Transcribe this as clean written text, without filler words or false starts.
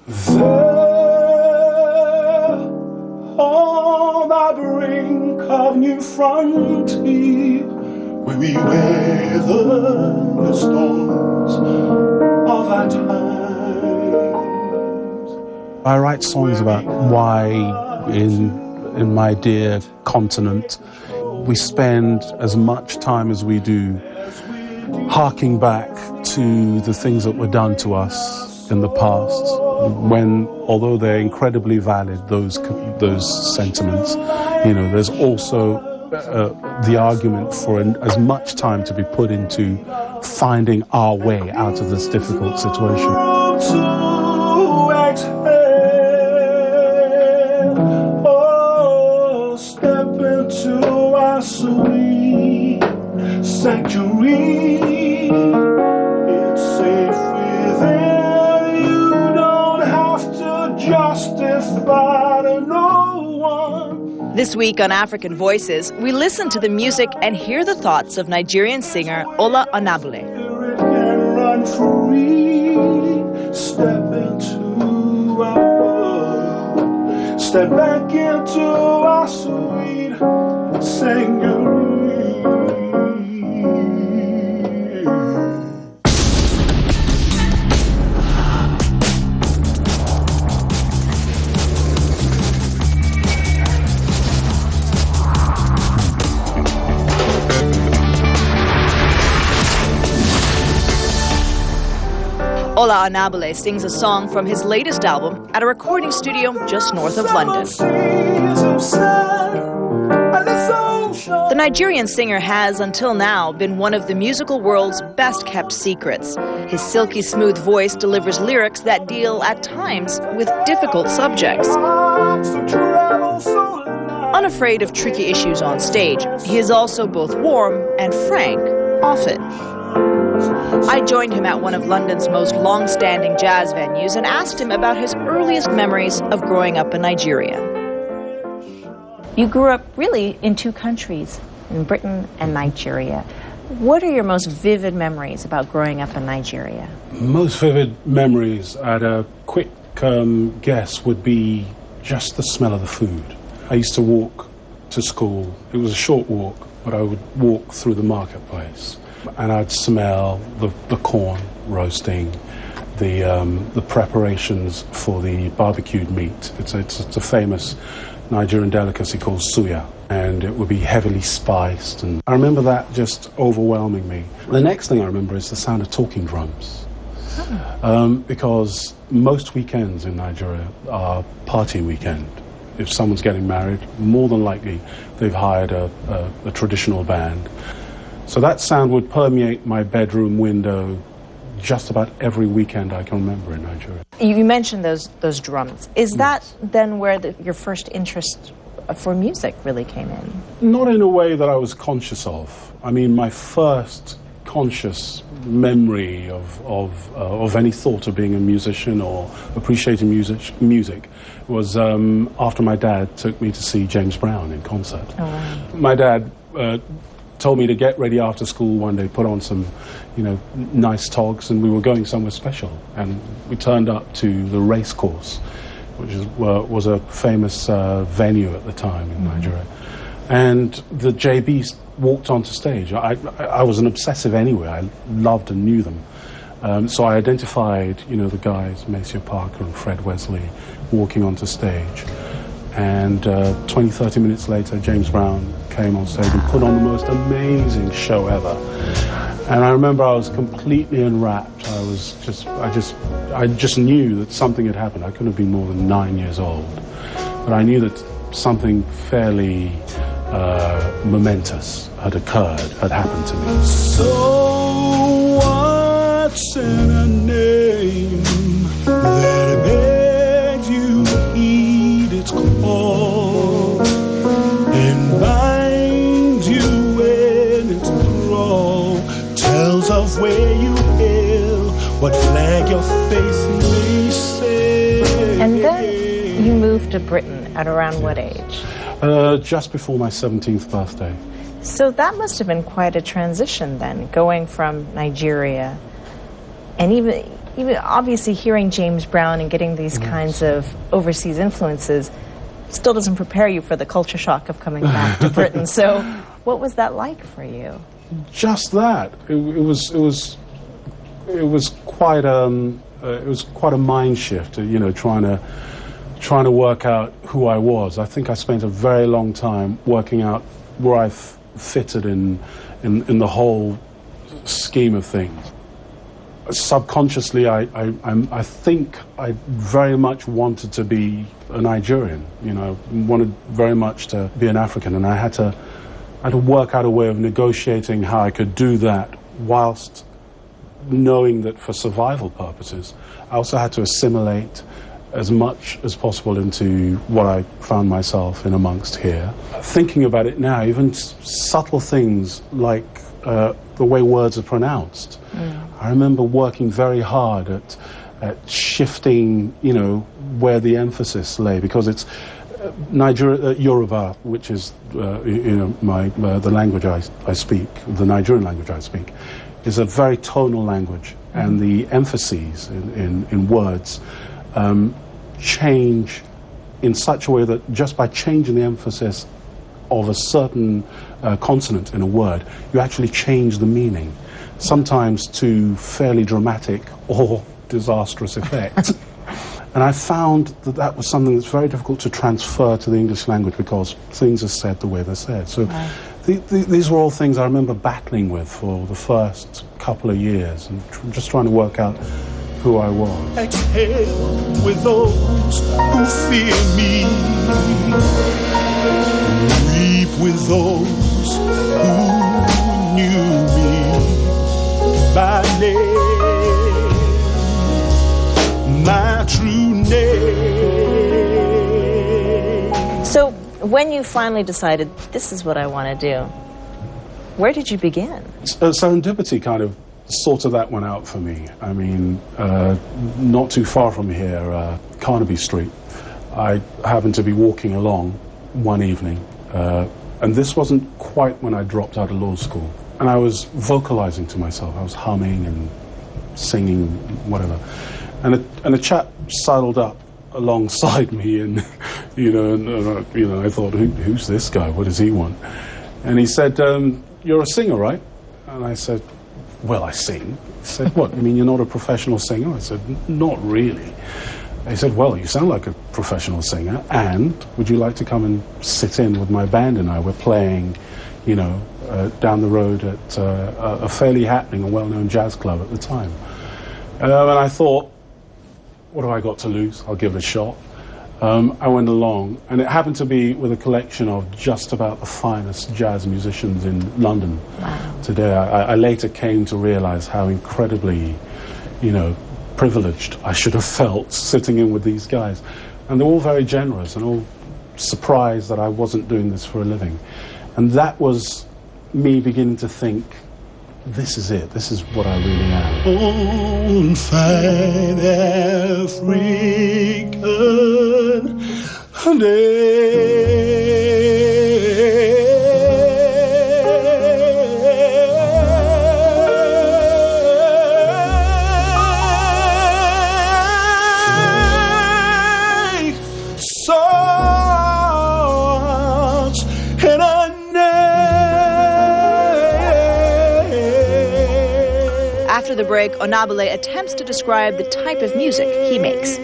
There, on the brink of new frontier, where we weather the storms of our times. I write songs about why in my dear continent we spend as much time as we do harking back to the things that were done to us in the past, when, although they're incredibly valid, those sentiments, you know, there's also the argument for as much time to be put into finding our way out of this difficult situation. Oh, step into our sweet sanctuary. It's safe within. Justify to no one. This week on African Voices, we listen to the music and hear the thoughts of Nigerian singer Ola Onabule. Run free, step into our world, step back into our sweet sanctuary. Ola Onabule sings a song from his latest album at a recording studio just north of London. The Nigerian singer has, until now, been one of the musical world's best-kept secrets. His silky smooth voice delivers lyrics that deal, at times, with difficult subjects. Unafraid of tricky issues on stage, he is also both warm and frank, often. I joined him at one of London's most long-standing jazz venues and asked him about his earliest memories of growing up in Nigeria. You grew up really in two countries, in Britain and Nigeria. What are your most vivid memories about growing up in Nigeria? Most vivid memories, at a quick guess, would be just the smell of the food. I used to walk to school. It was a short walk, but I would walk through the marketplace. And I'd smell the corn roasting, the preparations for the barbecued meat. It's a famous Nigerian delicacy called suya, and it would be heavily spiced. And I remember that just overwhelming me. The next thing I remember is the sound of talking drums. Because most weekends in Nigeria are party weekend. If someone's getting married, more than likely they've hired a traditional band. So that sound would permeate my bedroom window just about every weekend I can remember in Nigeria. You mentioned those drums. Is that then where your first interest for music really came in? Not in a way that I was conscious of. I mean, my first conscious memory of any thought of being a musician or appreciating music was after my dad took me to see James Brown in concert. Oh, wow. My dad told me to get ready after school one day, put on some, nice togs, and we were going somewhere special. And we turned up to the race course, which was a famous venue at the time in Nigeria. And the JBs walked onto stage. I was an obsessive anyway. I loved and knew them. So I identified, the guys, Maceo Parker and Fred Wesley, walking onto stage. And 20, 30 minutes later, James Brown came on stage and put on the most amazing show ever. And I remember I was completely enwrapped. I just knew that something had happened. I couldn't have been more than 9 years old. But I knew that something fairly momentous had happened to me. So what's in a name that begs you heed its call and binds you in its thrall, tells of where you hail, what flag your faith may say. And then you moved to Britain at around what age? Just before my 17th birthday. So that must have been quite a transition then, going from Nigeria and even even obviously hearing James Brown and getting these kinds of overseas influences still doesn't prepare you for the culture shock of coming back to Britain. So what was that like for you? Just that. It was quite a mind shift, you know, trying to work out who I was. I think I spent a very long time working out where I fitted in the whole scheme of things. Subconsciously, I think I very much wanted to be a Nigerian. You know, wanted very much to be an African, and I had to work out a way of negotiating how I could do that whilst knowing that for survival purposes, I also had to assimilate as much as possible into what I found myself in amongst here. Thinking about it now, even subtle things like the way words are pronounced. I remember working very hard at shifting, you know, where the emphasis lay, because it's Yoruba, which is you know, the language I speak, the Nigerian language I speak, is a very tonal language, and the emphases in words change in such a way that just by changing the emphasis of a certain consonant in a word, you actually change the meaning, sometimes to fairly dramatic or disastrous effects. And I found that that was something that's very difficult to transfer to the English language, because things are said the way they're said. So these were all things I remember battling with for the first couple of years, and just trying to work out who I was. Exhale with those who fear me. Weep with those who knew me by name, my true name. So when you finally decided, this is what I want to do, where did you begin? Serendipity kind of sorted that one out for me. I mean, not too far from here, Carnaby Street, I happened to be walking along one evening, and this wasn't quite when I dropped out of law school, and I was vocalizing to myself. I was humming and singing, whatever, and a chap sidled up alongside me, and you know, I thought, who's this guy? What does he want? And he said, "You're a singer, right?" And I said, "Well, I sing." He said, "What, you mean you're not a professional singer?" I said, "Not really." He said, "Well, you sound like a professional singer, and would you like to come and sit in with my band and I? We're playing, you know, down the road at a fairly happening and well-known jazz club at the time." And I thought, what have I got to lose? I'll give it a shot. I went along, and it happened to be with a collection of just about the finest jazz musicians in London today. I later came to realize how incredibly, you know, privileged I should have felt sitting in with these guys. And they're all very generous and all surprised that I wasn't doing this for a living. And that was me beginning to think, this is it, this is what I really am. On fine African day, songs and a After the break, Onabule attempts to describe the type of music he makes.